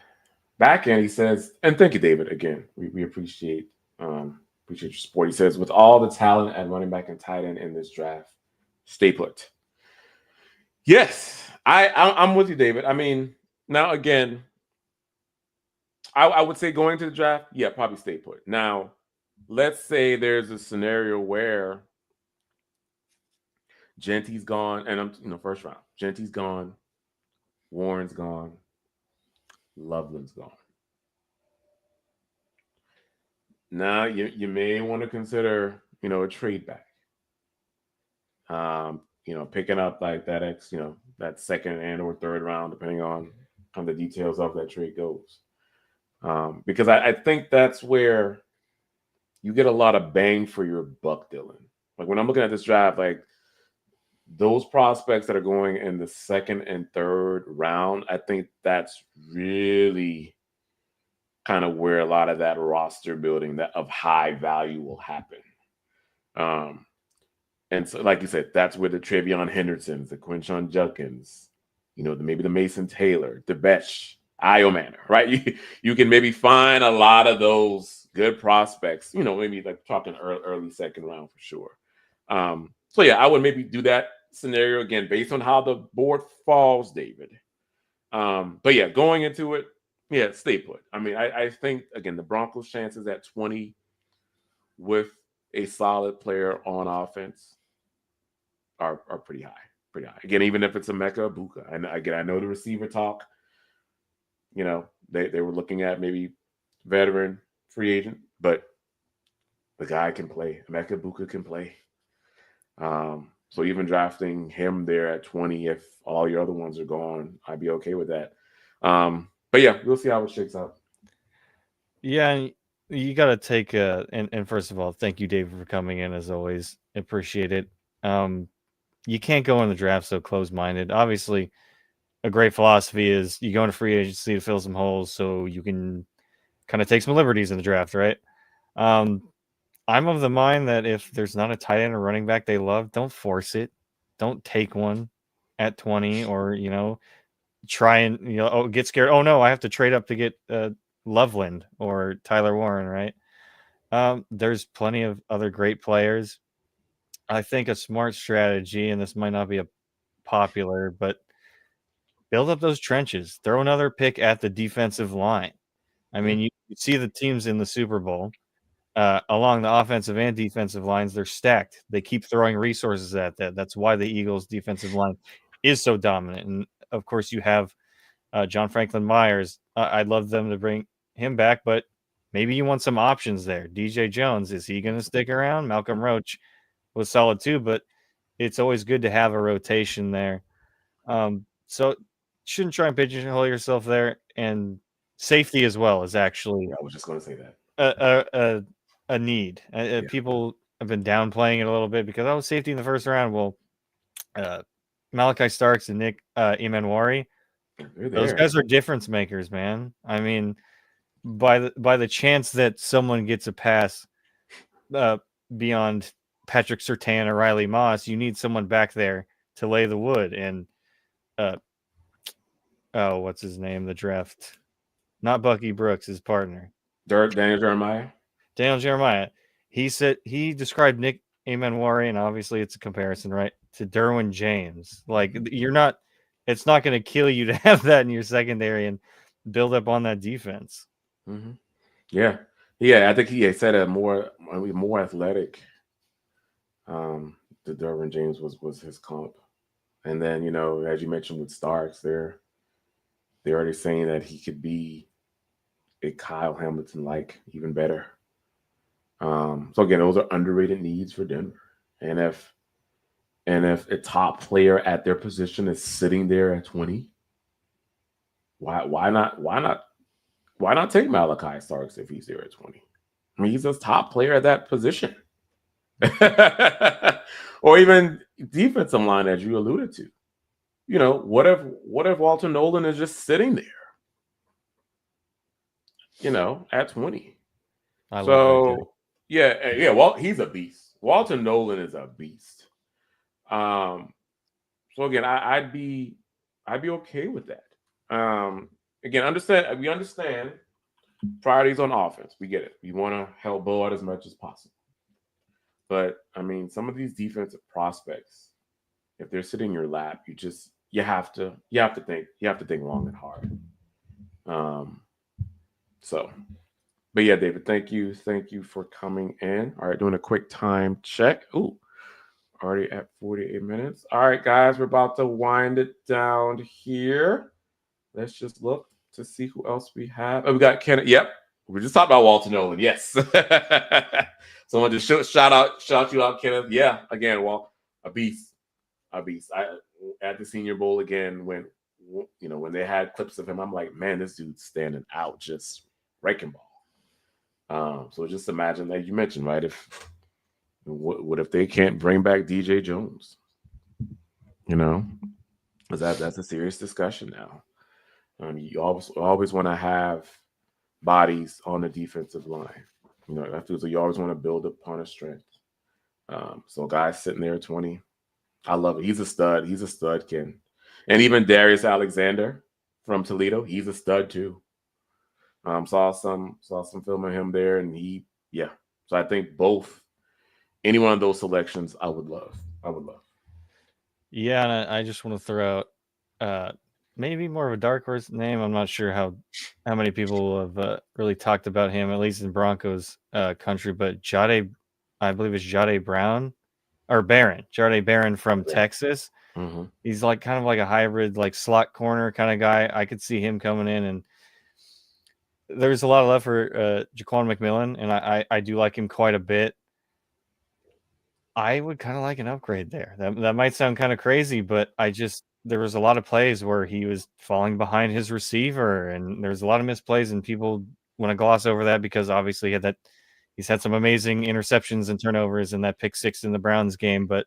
[SPEAKER 1] back in. He says, and thank you, David, again. We appreciate your support. He says, with all the talent at running back and tight end in this draft, stay put. Yes, I'm with you, David. I mean, now again, I would say going to the draft, yeah, probably stay put. Now, let's say there's a scenario where Genty's gone, and I'm first round. Genty's gone, Warren's gone, Loveland's gone. Now you may want to consider a trade back. Picking up like that second and or third round, depending on the details of that trade goes. Because I think that's where you get a lot of bang for your buck, Dylan. Like when I'm looking at this draft, like those prospects that are going in the second and third round, I think that's really kind of where a lot of that roster building that of high value will happen. Um, and so, like you said, that's where the Travion Hendersons, the Quinshon Judkins, maybe the Mason Taylor, the Besh, Io Manor, right? You can maybe find a lot of those good prospects, maybe like talking early second round for sure. So yeah, I would maybe do that scenario again based on how the board falls, David. But yeah, going into it, Yeah, stay put. I mean, I think again the Broncos' chances at 20 with a solid player on offense are pretty high. Pretty high. Again, even if it's a Mecca Buka. And again, I know the receiver talk, they were looking at maybe veteran free agent, but the guy can play. Mecca Buka can play. So even drafting him there at 20, if all your other ones are gone, I'd be okay with that. But yeah, we'll see how it shakes out.
[SPEAKER 2] Yeah, you got to take and first of all, thank you, David, for coming in as always. Appreciate it. You can't go in the draft so close-minded. Obviously, a great philosophy is you go into free agency to fill some holes so you can kind of take some liberties in the draft, right? I'm of the mind that if there's not a tight end or running back they love, don't force it. Don't take one at 20 or, try and, get scared. Oh, no, I have to trade up to get Loveland or Tyler Warren, right? There's plenty of other great players. I think a smart strategy, and this might not be a popular, but build up those trenches. Throw another pick at the defensive line. I
[SPEAKER 1] Yeah.
[SPEAKER 2] mean, you see the teams in the Super Bowl along the offensive and defensive lines. They're stacked. They keep throwing resources at that. That's why the Eagles' defensive line is so dominant. And of course, you have John Franklin Myers. I'd love them to bring him back, but maybe you want some options there. DJ Jones, is he going to stick around? Malcolm Roach was solid too, but it's always good to have a rotation there. So shouldn't try and pigeonhole yourself there. And safety as well is actually
[SPEAKER 1] Yeah, I was just going to say that.
[SPEAKER 2] a need.
[SPEAKER 1] Yeah,
[SPEAKER 2] People have been downplaying it a little bit because safety in the first round. Well, Malachi Starks and Nik Imanwari,
[SPEAKER 1] they're
[SPEAKER 2] those
[SPEAKER 1] there.
[SPEAKER 2] guys are difference makers, man. I mean, by the chance that someone gets a pass beyond Patrick Surtain or Riley Moss, you need someone back there to lay the wood. And what's his name? The draft, not Bucky Brooks, his partner,
[SPEAKER 1] Daniel Jeremiah.
[SPEAKER 2] Daniel Jeremiah. He described Nik Imanwari, and obviously it's a comparison, right, to Derwin James. Like it's not going to kill you to have that in your secondary and build up on that defense.
[SPEAKER 1] Mm-hmm. Yeah, yeah. I think he had said more athletic. The Derwin James was his comp, and then as you mentioned with Starks, they're already saying that he could be a Kyle Hamilton like, even better. So again, those are underrated needs for Denver, and if a top player at their position is sitting there at 20, why not take Malachi Starks if he's there at 20? I mean, he's a top player at that position. Or even defensive line, as you alluded to. What if Walter Nolan is just sitting there, at 20?
[SPEAKER 2] I love that guy.
[SPEAKER 1] So yeah. Well, he's a beast. Walter Nolan is a beast. Um, so again, I'd be okay with that. Again, we understand priorities on offense. We get it. We want to help Bo out as much as possible. But I mean, some of these defensive prospects, if they're sitting in your lap, you have to think long and hard. Um, so, but yeah, David, thank you for coming in. All right, doing a quick time check. Ooh, already at 48 minutes. All right, guys, we're about to wind it down here. Let's just look to see who else we have. Oh, we got Kenneth. Yep, we just talked about Walter Nolan. Yes. Someone just shout you out, Kenneth. Yeah, again, a beast, a beast. At the Senior Bowl again, when they had clips of him, I'm like, man, this dude's standing out, just wrecking ball. So just imagine that you mentioned, right? What if they can't bring back DJ Jones? Because that's a serious discussion now. You always want to have bodies on the defensive line. That feels like you always want to build upon a strength. So guys sitting there at 20, I love it. He's a stud. He's a stud, Ken. And even Darius Alexander from Toledo, he's a stud too. Saw some film of him there, and yeah. So I think any one of those selections, I would love. I would love.
[SPEAKER 2] Yeah, and I just want to throw out maybe more of a dark horse name. I'm not sure how many people have really talked about him, at least in Broncos country. But Jade, I believe it's Jade Brown or Barron, Jade Barron from Texas.
[SPEAKER 1] Mm-hmm.
[SPEAKER 2] He's like kind of like a hybrid, like slot corner kind of guy. I could see him coming in, and there's a lot of love for Jaquan McMillan, and I do like him quite a bit. I would kind of like an upgrade there. That might sound kind of crazy, but there was a lot of plays where he was falling behind his receiver, and there's a lot of misplays, and people want to gloss over that because obviously he's had some amazing interceptions and turnovers in that pick six in the Browns game, but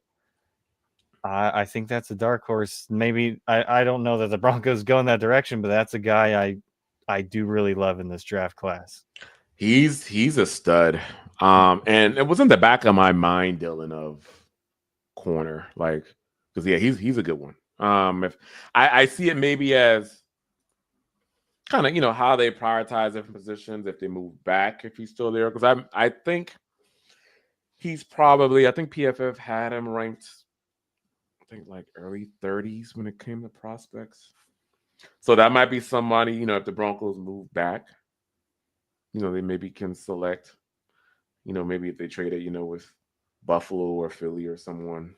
[SPEAKER 2] I think that's a dark horse. Maybe I don't know that the Broncos go in that direction, but that's a guy I do really love in this draft class.
[SPEAKER 1] He's a stud. And it was in the back of my mind, Dylan, of corner, like because yeah, he's a good one. If I see it maybe as kind of how they prioritize different positions if they move back if he's still there because I think he's probably I think PFF had him ranked I think like early 30s when it came to prospects. So that might be somebody if the Broncos move back, they maybe can select. Maybe if they trade it, with Buffalo or Philly or someone,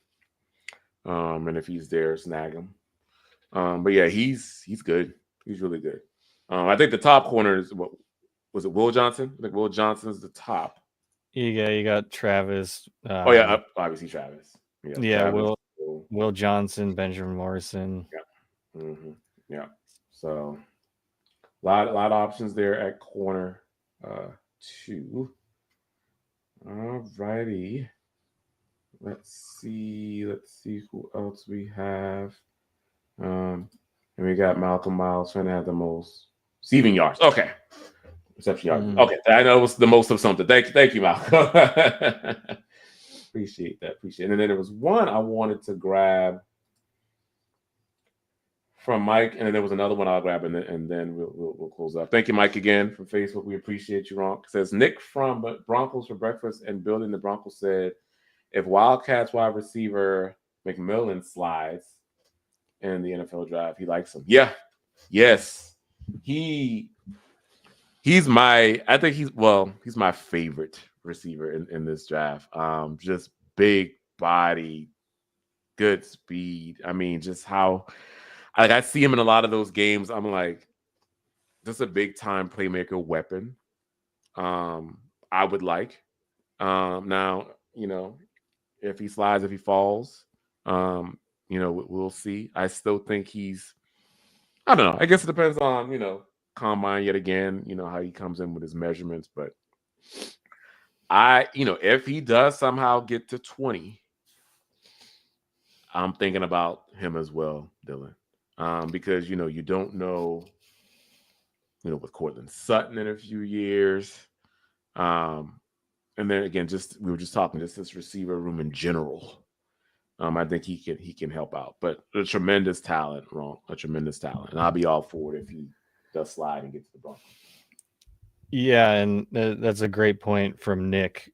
[SPEAKER 1] and if he's there, snag him. But yeah, he's good. He's really good. I think the top corner is what was it? Will Johnson? I think Will Johnson's the top.
[SPEAKER 2] You got Travis.
[SPEAKER 1] Oh yeah, obviously Travis.
[SPEAKER 2] Yeah,
[SPEAKER 1] Travis.
[SPEAKER 2] Will Johnson, Benjamin Morrison.
[SPEAKER 1] Yeah. Mm-hmm. Yeah. So a lot of options there at corner two. All righty. Let's see who else we have. And we got Malcolm Miles trying to have the most receiving yards. Okay. Reception yards. Okay. I know it was the most of something. Thank you, Malcolm. Appreciate that. And then there was one I wanted to grab from Mike, and then there was another one I'll grab, and then we'll close up. Thank you, Mike, again from Facebook. We appreciate you, Ron. It says Nick from Broncos for Breakfast and Building the Broncos said, if Wildcats wide receiver McMillan slides in the NFL draft, he likes him. Yeah. Yes. He's my favorite receiver in this draft. Just big body, good speed. I mean, just how I see him in a lot of those games. I'm like, just a big time playmaker weapon. I would like. Now, if he slides, if he falls, we'll see. I still think I don't know. I guess it depends on, combine yet again, how he comes in with his measurements. But if he does somehow get to 20, I'm thinking about him as well, Dylan. Because, you don't know, with Cortland Sutton in a few years. And then again, we were just talking, just this receiver room in general. I think he can help out, but a tremendous talent, and I'll be all for it if he does slide and get to the Broncos.
[SPEAKER 2] Yeah, and that's a great point from Nick.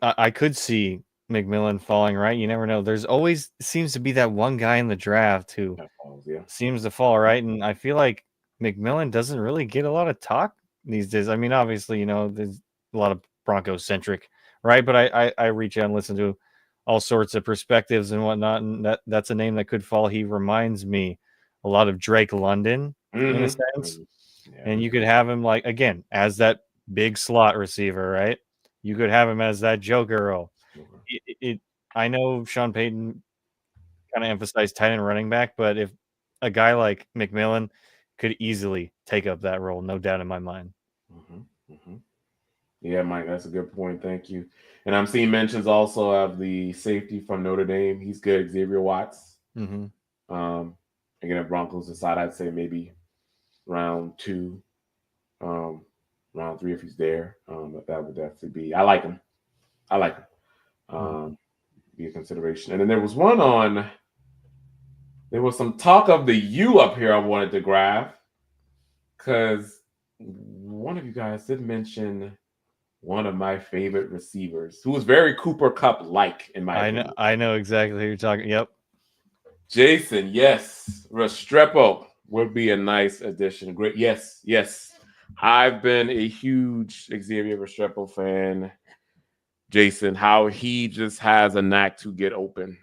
[SPEAKER 2] I could see McMillan falling, right? You never know. There's always seems to be that one guy in the draft who seems to fall, right? And I feel like McMillan doesn't really get a lot of talk these days. I mean, obviously, there's a lot of Broncos centric, right? But I reach out and listen to all sorts of perspectives and whatnot, and that's a name that could fall. He reminds me a lot of Drake London in a sense. Yeah. And you could have him again as that big slot receiver, right? You could have him as that Joe girl. I know Sean Payton kind of emphasized tight end running back, but if a guy like McMillan could easily take up that role, no doubt in my mind.
[SPEAKER 1] Mm-hmm. Mm-hmm. Yeah, Mike, that's a good point. Thank you. And I'm seeing mentions also of the safety from Notre Dame. He's good, Xavier Watts.
[SPEAKER 2] Mm-hmm.
[SPEAKER 1] Again, if Broncos decide, I'd say maybe round 2, round 3 if he's there. But that would definitely be. I like him. Be a consideration. And then there was some talk of the U up here I wanted to grab because one of you guys did mention one of my favorite receivers who was very Cooper Kupp like in my opinion.
[SPEAKER 2] I know exactly who you're talking. Yep.
[SPEAKER 1] Jason, yes. Restrepo would be a nice addition. Great. Yes, yes. I've been a huge Xavier Restrepo fan. Jason, how he just has a knack to get open.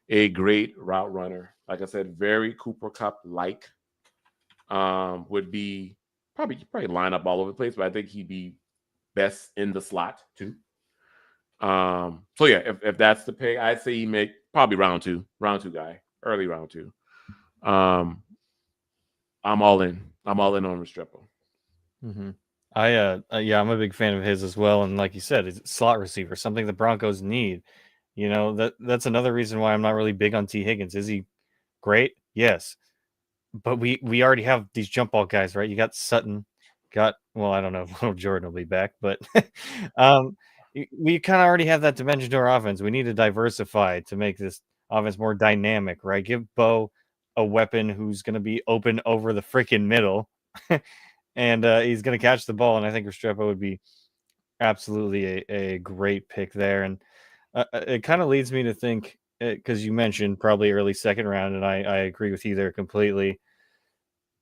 [SPEAKER 1] A great route runner. Like I said, very Cooper Cup like. Would be probably line up all over the place, but I think he'd be best in the slot too. So yeah, if that's the pick, I'd say he make probably round two guy, early round two. Um, I'm all in. I'm all in on Restrepo.
[SPEAKER 2] Mm-hmm. Yeah, I'm a big fan of his as well. And like you said, it's slot receiver, something the Broncos need. That's another reason why I'm not really big on T. Higgins. Is he great? Yes, but we already have these jump ball guys, right? You got Sutton, I don't know if Little Jordan will be back, but um, we kind of already have that dimension to our offense. We need to diversify to make this offense more dynamic, right? Give Bo a weapon who's going to be open over the freaking middle, and he's going to catch the ball. And I think Restrepo would be absolutely a great pick there. And it kind of leads me to think, because you mentioned probably early second round, and I agree with you there completely.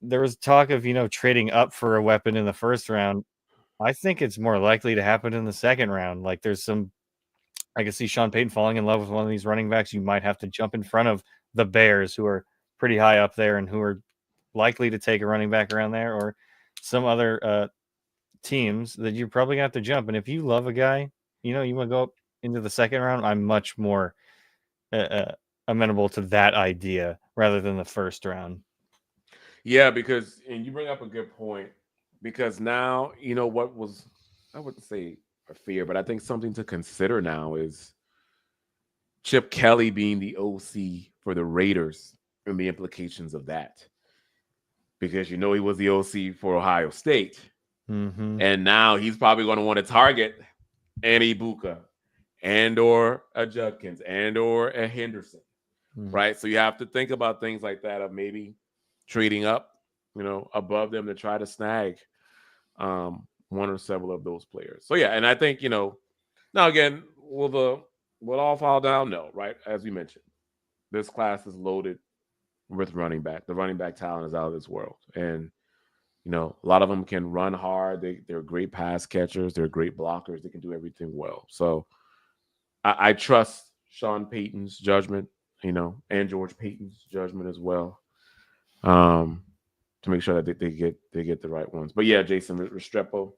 [SPEAKER 2] There was talk of trading up for a weapon in the first round. I think it's more likely to happen in the second round. Like I can see Sean Payton falling in love with one of these running backs. You might have to jump in front of the Bears, who are pretty high up there and who are likely to take a running back around there, or some other teams that you're probably gonna have to jump. And if you love a guy, you want to go up into the second round. I'm much more amenable to that idea rather than the first round.
[SPEAKER 1] Yeah, because and you bring up a good point because now what was I wouldn't say a fear, but I think something to consider now is Chip Kelly being the OC for the Raiders and the implications of that. Because he was the OC for Ohio State.
[SPEAKER 2] Mm-hmm.
[SPEAKER 1] And now he's probably going to want to target an Ibuka and or a Judkins and or a Henderson.
[SPEAKER 2] Mm-hmm.
[SPEAKER 1] Right. So you have to think about things like that of maybe trading up, above them to try to snag one or several of those players. So yeah, and I think, now again, will all fall down? No, right? As we mentioned, this class is loaded with running back. The running back talent is out of this world. And a lot of them can run hard. They're great pass catchers. They're great blockers. They can do everything well. So I trust Sean Payton's judgment, and George Payton's judgment as well, um, to make sure that they get the right ones. But yeah, Jason Restrepo,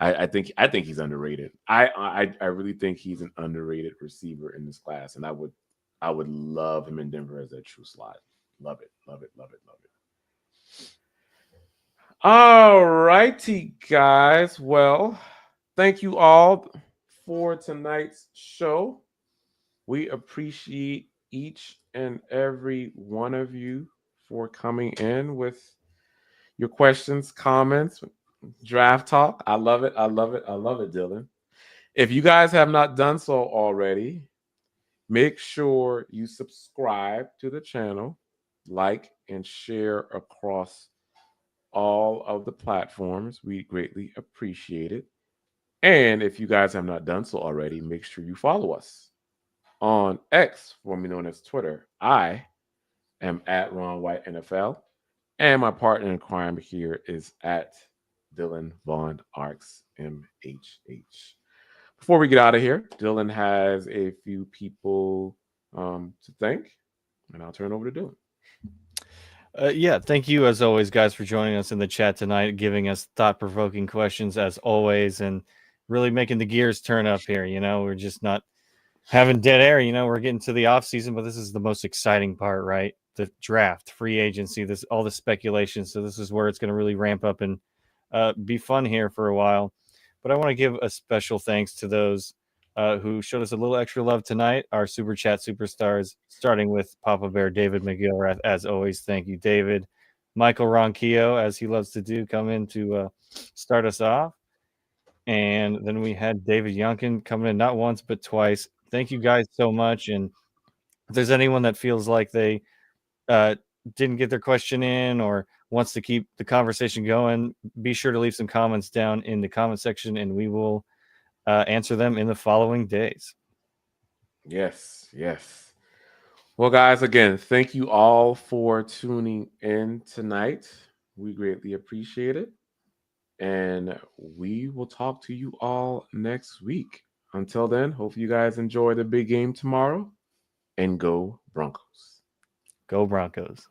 [SPEAKER 1] I think he's underrated. I really think he's an underrated receiver in this class, and I would love him in Denver as a true slot. Love it, love it, love it, love it. All righty, guys. Well, thank you all for tonight's show. We appreciate each and every one of you for coming in with your questions, comments, draft talk. I love it. I love it. I love it, Dylan. If you guys have not done so already, make sure you subscribe to the channel, like, and share across all of the platforms. We greatly appreciate it. And if you guys have not done so already, make sure you follow us on X, formerly known as Twitter. I am at Ron White NFL, and my partner in crime here is at Dylan Vaughn Arcs MHH. Before we get out of here, Dylan has a few people to thank, and I'll turn over to Dylan.
[SPEAKER 2] Yeah, thank you as always, guys, for joining us in the chat tonight, giving us thought-provoking questions as always, and really making the gears turn up here. We're just not having dead air. We're getting to the off season, but this is the most exciting part, right? The draft, free agency, all the speculation. So this is where it's going to really ramp up and be fun here for a while. But I want to give a special thanks to those who showed us a little extra love tonight, our Super Chat superstars, starting with Papa Bear David McGill. As always, thank you, David. Michael Ronquillo, as he loves to do, come in to start us off. And then we had David Youngkin coming in not once, but twice. Thank you guys so much. And if there's anyone that feels like they didn't get their question in or wants to keep the conversation going, be sure to leave some comments down in the comment section and we will answer them in the following days.
[SPEAKER 1] Yes, yes. Well, guys, again, thank you all for tuning in tonight. We greatly appreciate it. And we will talk to you all next week. Until then, hope you guys enjoy the big game tomorrow and go Broncos.
[SPEAKER 2] Go Broncos.